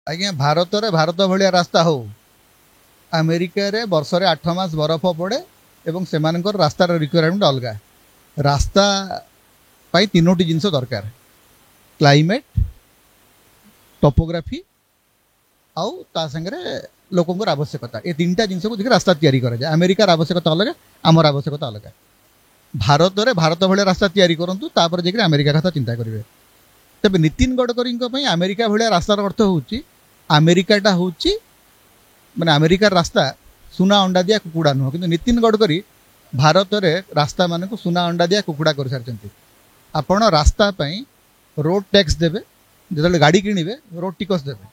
आज्ञा भारत रे भारत भाया रास्ता हो अमेरिका रे वर्ष रे 8 मास बरफ पड़े एवं सेमानकर रास्तार रिक्वायरमेंट अलग रास्ता पाई तीनोटी जिनस दरकार क्लाइमेट टोपोग्राफी आउ ता संगे लोकंकर आवश्यकता ये तीन टा जिनस को देखि रास्ता तैयारी करा जाय अमेरिकार आवश्यकता अलग आमर आवश्यकता अलग भारत रे भारत भाया रास्ता तैयारी करंतु तापर जेकि अमेरिका कथा चिंता करिवे तबे नितिन गडकरी को पई अमेरिका भाया रास्तार अर्थ होउची अमेरिकाटा होउची माने अमेरिकार रास्ता सुना अंडा दिया कुकुड़ा नुह कि नितिन गडकरी भारत रे रास्ता मान को सुना अंडा दिया कुकुड़ा कर सारचंती आपण रास्ता पई रोड टैक्स देबे जेतले गाड़ी किनिबे रोड टिकस देबे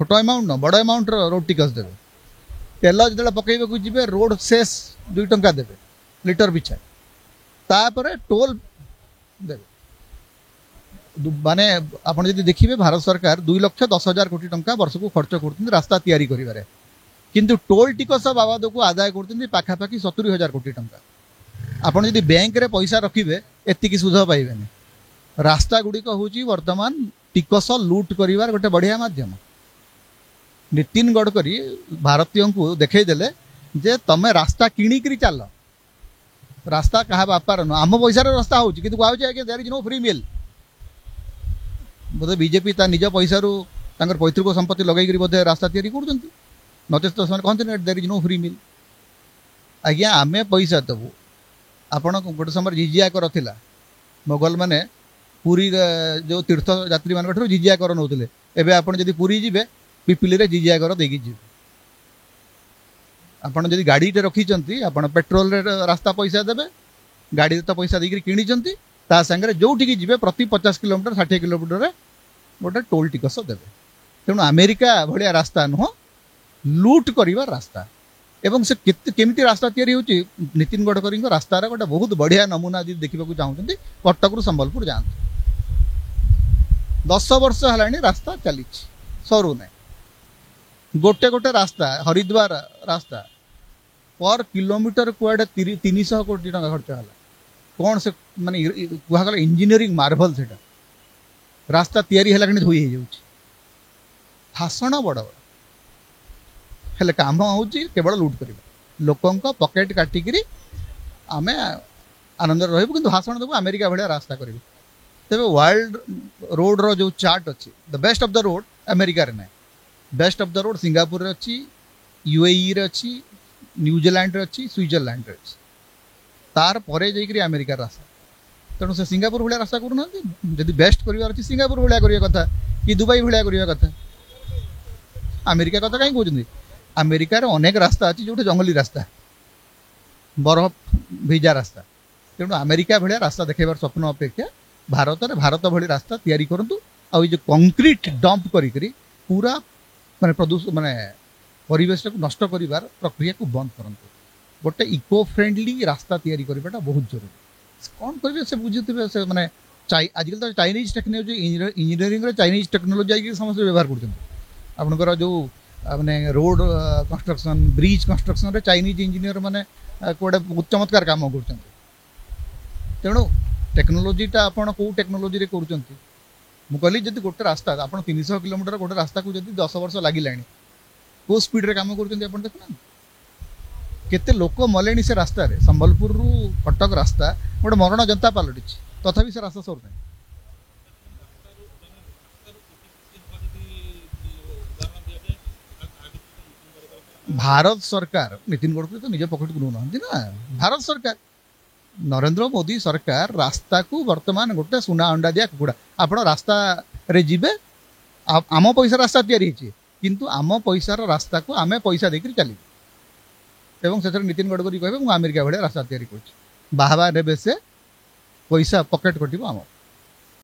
छोट अमाउंट न बड़ अमाउंट रोड टिकस देबे तेल जेतले पकेबे को जिबे रोड सेस 2 टंका देबे लिटर पिछा तापर टोल देबे माने आपण जदि देखिबे भारत सरकार 2,10,000 कोटी टंका वर्ष को खर्च करथि रास्ता तैयारी करिवारे किंतु टोल टिकस बाबद को आदाय करथि पाखापाखि 70,000 कोटी टंका आपण जदि बैंक रे पैसा रखिबे एतिकी सुध पाइबेनी रास्ता गुड़िक हूँ वर्तमान टिकस लूट करिवार गोटे बढ़िया माध्यम नितिन गडकरी भारतीय को देखईदेले जे तमे रास्ता किणिकी चल रास्ता क्या बापार नुह आम पैसा रास्ता हो there is no free mill Bodhe BJP ता निज पैसा पैतृक संपत्ति लगे बोधे रास्ता तैयारी कर नचे तो कहते देयर इज नो फ्री मिल आज्ञा आमे पैसा देबू आपण गोटे समय जिजिया कर थिला मोगल माने पुरी जो तीर्थ यात्री मान जिजिया कर नौले एवं आपड़ जब पुरी जी पिपिली रे जिजिया कर देकी जी आपड़ जब गाड़ी रखी आप पेट्रोल रे रास्ता पैसा देवे गाड़ी तो पैसा देकर किणी ता संगे जो जी प्रति 50 किलोमीटर 60 किलोमीटर गोटे टोल टिकस देवे तेणु अमेरिका भाया रास्ता नुह लूट कर रास्ता एवं से केमिति रास्ता तैयारी होची नितिन गडकरी रास्तार गोटे बहुत बढ़िया नमूना यदि देखा चाहते कटक रु संबलपुर जाते 10 वर्ष है रास्ता चली सरू ना गोटे गोटे रास्ता हरिद्वार रास्ता पर किलोमीटर कुआडे 300 कोटी टंका खर्च है कौन से माने कहला इंजीनियरिंग मार्बल से रास्ता तैयारी है धोई हो भाषण बड़ बड़ हेले काम होची केवल लूट कर लोकों पकेट काटिकी आम आनंद रही कि भाषण देव अमेरिका भाया रास्ता करेंगे तेज वर्ल्ड रोड रो जो चार्ट अच्छी the best of the road America रे ना best of the road Singapore रे अच्छी यूएई रे अच्छी न्यूजीलैंड रे अच्छी स्विट्जरलैंड रे अच्छी तार परे जाइकरी अमेरिका रास्ता तेणु से सिंगापुर भाया रास्ता करूना जदि बेस्ट करार अच्छी सिंगापुर भाया करिया कथा कि दुबई भाया करिया कथा अमेरिका कथा कहीं कहते अमेरिका रे अनेक रास्ता अच्छी जो जंगली रास्ता बरफ भिजा रास्ता तेणु अमेरिका भाया रास्ता देखेबार स्वप्न अपेक्षा भारत रे भारत भली रास्ता तैयारी करंतु आ जो कंक्रीट डंप करी पूरा माने प्रदूषण माने परिवेश को नष्ट करिवार प्रक्रिया को बंद करंतु गोटे इको फ्रेंडली रास्ता तैयारी करबाटा बहुत जरूरी कौन करिवे से बुझुथिबे से माने आजकल तो चाइनीज टेक्नोलॉजी इंजीनियरिंग रे चाइनीज टेक्नोलॉजी आइ समस्त व्यवहार करछन आपनकर जो माने रोड कंस्ट्रक्शन ब्रिज कंस्ट्रक्शन रे चाइनीज इंजीनियर माने कोडे चमत्कार काम करछन तेणु टेक्नोलोजीटा आपण को टेक्नोलोजी रे करूचंती मु कहली जदि गोटे रास्ता आपण 300 किलोमीटर गोटे रास्ता को जदि 10 वर्ष लागिलाणी को स्पीड रे काम करूचंती आपण देखना केते लोक मलेनी से रास्ता रे संबलपुर रु कटक रास्ता गोटे मरण जनता पलटि तथापि से रास्ता सर नहीं भारत सरकार नितिन गडकरी तो निज पॉकेट को ना भारत सरकार नरेंद्र मोदी सरकार रास्ता को वर्तमान गोटे सुना अंडा दिया कुकुड़ा आपण रास्ता रे जीवे आम पैसा रास्ता तैयारी किंतु आम पैसार रास्ता को आमे पैसा देकर चलिए एवं से नितिन गडकरी कहे अमेरिका भाया रास्ता तैयारी कर बाहर से पैसा पकेट कटिव आम